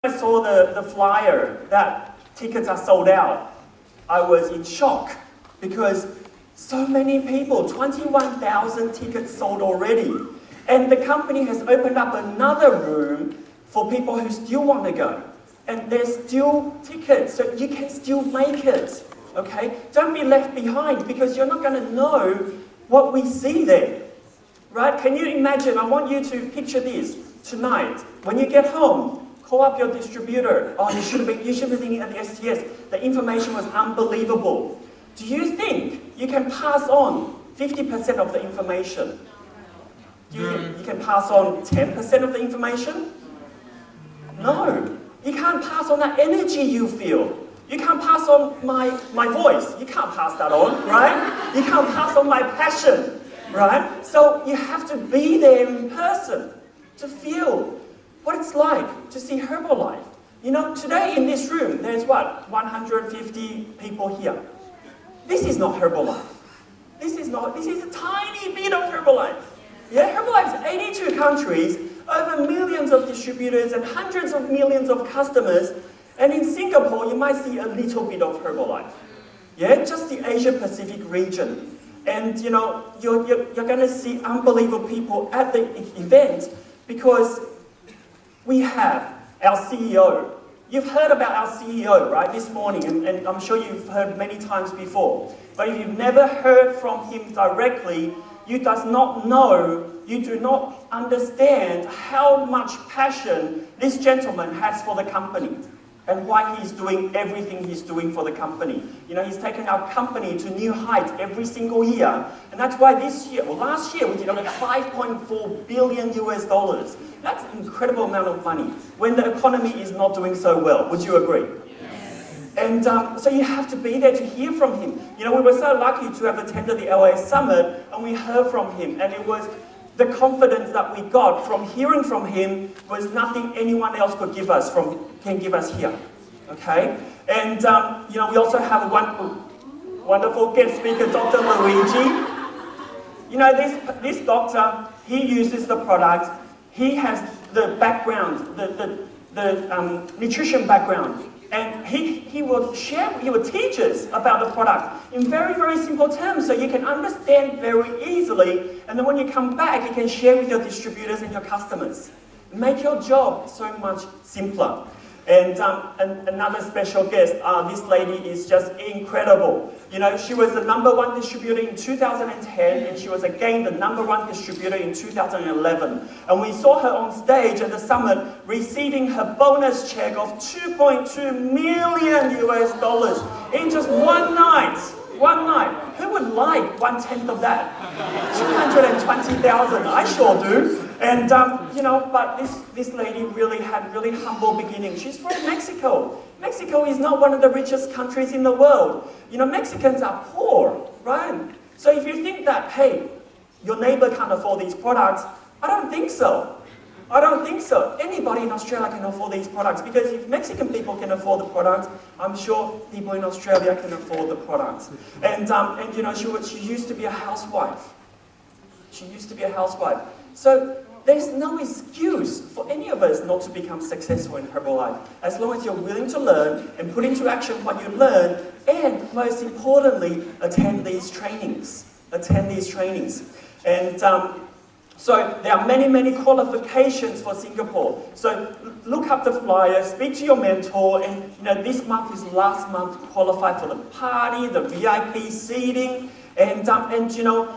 I saw the flyer that tickets are sold out, I was in shock because so many people, 21,000 tickets sold already. And the company has opened up another room for people who still want to go. And there's still tickets, so you can still make it, okay? Don't be left behind because you're not going to know what we see there, right? Can you imagine? I want you to picture this tonight. When you get home, call up your distributor. Oh, you should be thinking at the STS. The information was unbelievable. Do you think you can pass on 50% of the information? Do you think you can pass on 10% of the information? No. You can't pass on that energy you feel. You can't pass on my voice. You can't pass that on, right? You can't pass on my passion, right? So you have to be there in person to feel what it's like to see Herbalife. You know, today in this room, there's what? 150 people here. This is not Herbalife. This is a tiny bit of Herbalife. Yeah, Herbalife's 82 countries, over millions of distributors and hundreds of millions of customers. And in Singapore, you might see a little bit of Herbalife. Yeah, just the Asia Pacific region. And you know, you're going to see unbelievable people at the event because we have our CEO. You've heard about our CEO, right, this morning, and I'm sure you've heard many times before. But if you've never heard from him directly, you do not understand how much passion this gentleman has for the company and why he's doing everything he's doing for the company. You know, he's taken our company to new heights every single year. And that's why last year we did like $5.4 billion US. That's an incredible amount of money when the economy is not doing so well. Would you agree? Yes. And so you have to be there to hear from him. You know, we were so lucky to have attended the LA Summit and we heard from him, and it was the confidence that we got from hearing from him was nothing anyone else can give us here, okay? And you know, we also have a wonderful guest speaker, Dr. Luigi. You know, this doctor, he uses the product. He has the background, the nutrition background, and he will teach us about the product in very, very simple terms so you can understand very easily, and then when you come back, you can share with your distributors and your customers. Make your job so much simpler. And another special guest, this lady is just incredible. You know, she was the #1 distributor in 2010, and she was again the #1 distributor in 2011. And we saw her on stage at the summit receiving her bonus check of $2.2 million US in just one night. One night. Who would like 1/10 of that? 220,000. I sure do. And you know, but this lady really had really humble beginnings. She's from Mexico. Mexico is not one of the richest countries in the world. You know, Mexicans are poor, right? So if you think that, hey, your neighbor can't afford these products, I don't think so. I don't think so. Anybody in Australia can afford these products because if Mexican people can afford the products, I'm sure people in Australia can afford the products. And you know, she used to be a housewife. She used to be a housewife. So there's no excuse for any of us not to become successful in Herbalife as long as you're willing to learn and put into action what you learn, and most importantly, attend these trainings. Attend these trainings. And so there are many, many qualifications for Singapore. So look up the flyer, speak to your mentor, and you know, this month is last month to qualify for the party, the VIP seating, and you know,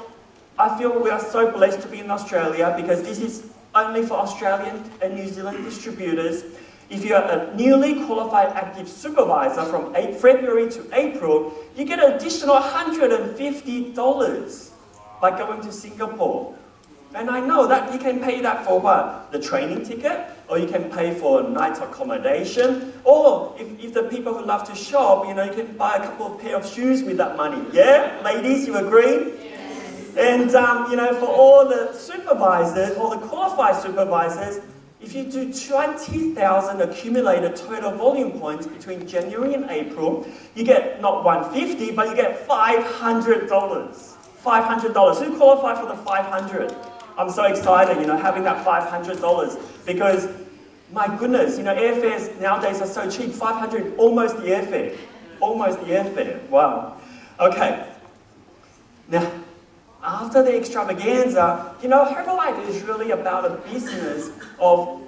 I feel we are so blessed to be in Australia because this is only for Australian and New Zealand distributors. If you're a newly qualified active supervisor from February to April, you get an additional $150 by going to Singapore. And I know that you can pay that for what? The training ticket, or you can pay for a night's accommodation, or if the people who love to shop, you know, you can buy a couple of pair of shoes with that money. Yeah? Ladies, you agree? Yes. And, you know, for all the supervisors, all the qualified supervisors, if you do 20,000 accumulated total volume points between January and April, you get not $150, but you get $500. $500. Who qualified for the $500? I'm so excited, you know, having that $500 because My goodness, airfares nowadays are so cheap, 500, almost the airfare. Almost the airfare, wow. Okay, now, after the extravaganza, Herbalife is really about a business of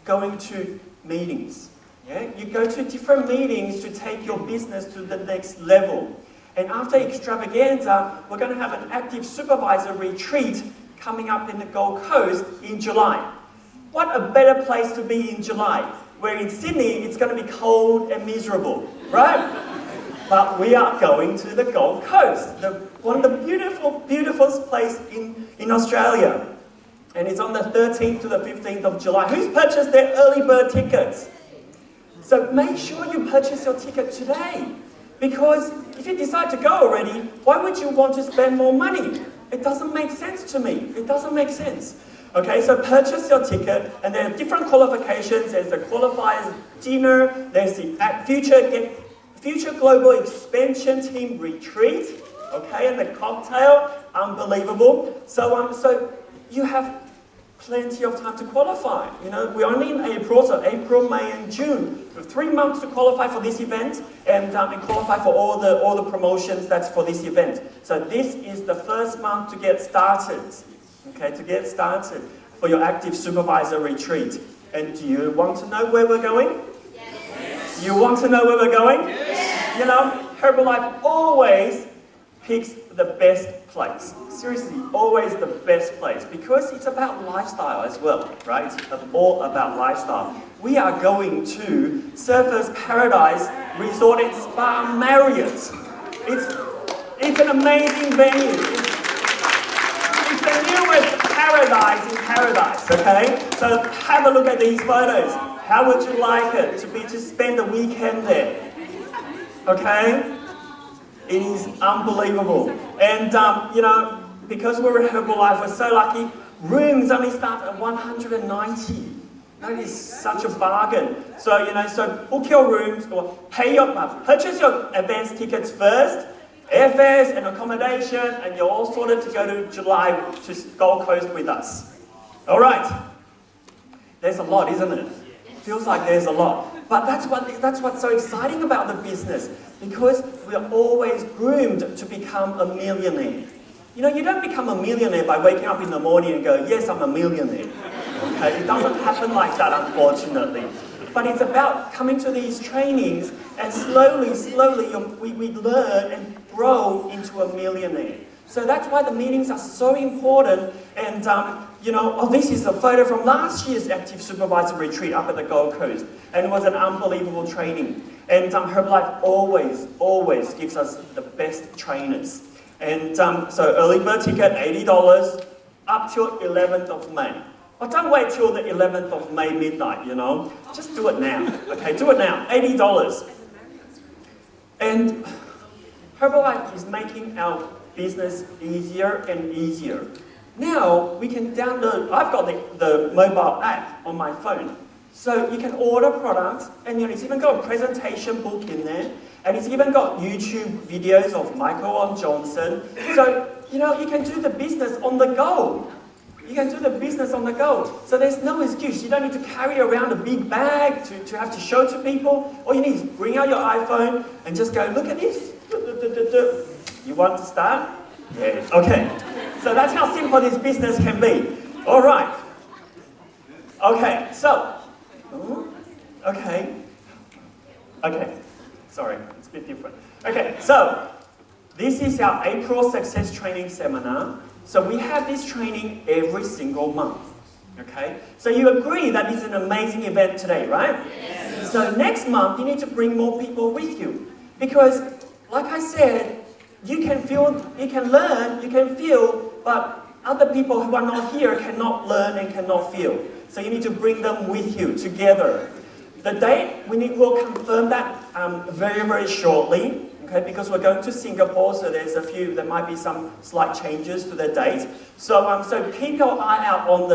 going to meetings. Yeah? You go to different meetings to take your business to the next level. And after extravaganza, we're going to have an active supervisor retreat coming up in the Gold Coast in July. What a better place to be in July, where in Sydney it's going to be cold and miserable, right? But we are going to the Gold Coast, one of the beautiful place in Australia. And it's on the 13th to the 15th of July. Who's purchased their early bird tickets? So make sure you purchase your ticket today. Because if you decide to go already, why would you want to spend more money? It doesn't make sense to me. It doesn't make sense. Okay, so purchase your ticket, and there are different qualifications. There's the qualifiers dinner, there's the Future Global Expansion Team Retreat, okay, and the cocktail, unbelievable. So you have plenty of time to qualify. We're only in April, so April, May, and June. We have 3 months to qualify for this event and qualify for all the promotions that's for this event. So this is the first month to get started. Okay, to get started for your active supervisor retreat. And do you want to know where we're going? Yes. You want to know where we're going? Yes. Herbalife always picks the best place. Seriously, always the best place, because it's about lifestyle as well, right? It's all about lifestyle. We are going to Surfers Paradise Resort and Spa Marriott. It's an amazing venue. It's the newest paradise in paradise, okay? So have a look at these photos. How would you like it to spend the weekend there? Okay? It is unbelievable. And, because we're at Herbalife, we're so lucky, rooms only start at 190. That is such a bargain. So, so book your rooms or purchase your advance tickets first, airfares and accommodation, and you're all sorted to go to July to Gold Coast with us. All right. There's a lot, isn't it? Feels like there's a lot. But that's what's so exciting about the business, because we're always groomed to become a millionaire. You don't become a millionaire by waking up in the morning and go, yes, I'm a millionaire. Okay? It doesn't happen like that, unfortunately. But it's about coming to these trainings and slowly, we learn and grow into a millionaire. So that's why the meetings are so important. And, this is a photo from last year's Active Supervisor Retreat up at the Gold Coast. And it was an unbelievable training. And Herbalife always gives us the best trainers. And so early bird ticket, $80, up till 11th of May. But don't wait till the 11th of May midnight, Just do it now, okay? Do it now, $80. And Herbalife is making our business easier and easier. Now, we can download, I've got the mobile app on my phone. So you can order products, and it's even got a presentation book in there, and it's even got YouTube videos of Michael and Johnson. So, you can do the business on the go. You can do the business on the go. So there's no excuse. You don't need to carry around a big bag to have to show to people. All you need is bring out your iPhone and just go, look at this. You want to start? Yeah. Okay. So that's how simple this business can be. All right. Okay. So, okay. Sorry, it's a bit different. Okay. So, this is our April Success Training Seminar. So we have this training every single month, okay? So you agree that it's an amazing event today, right? Yes. So next month, you need to bring more people with you. Because, like I said, you can learn, you can feel, but other people who are not here cannot learn and cannot feel. So you need to bring them with you together. The date, we'll confirm that very, very shortly. Okay, because we're going to Singapore, so there might be some slight changes to the date. So, so keep your eye out on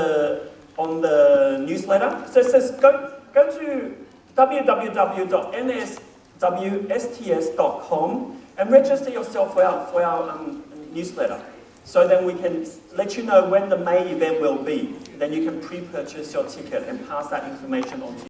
the newsletter. So it says go to www.nswsts.com and register yourself for our newsletter. So then we can let you know when the May event will be. Then you can pre-purchase your ticket and pass that information on to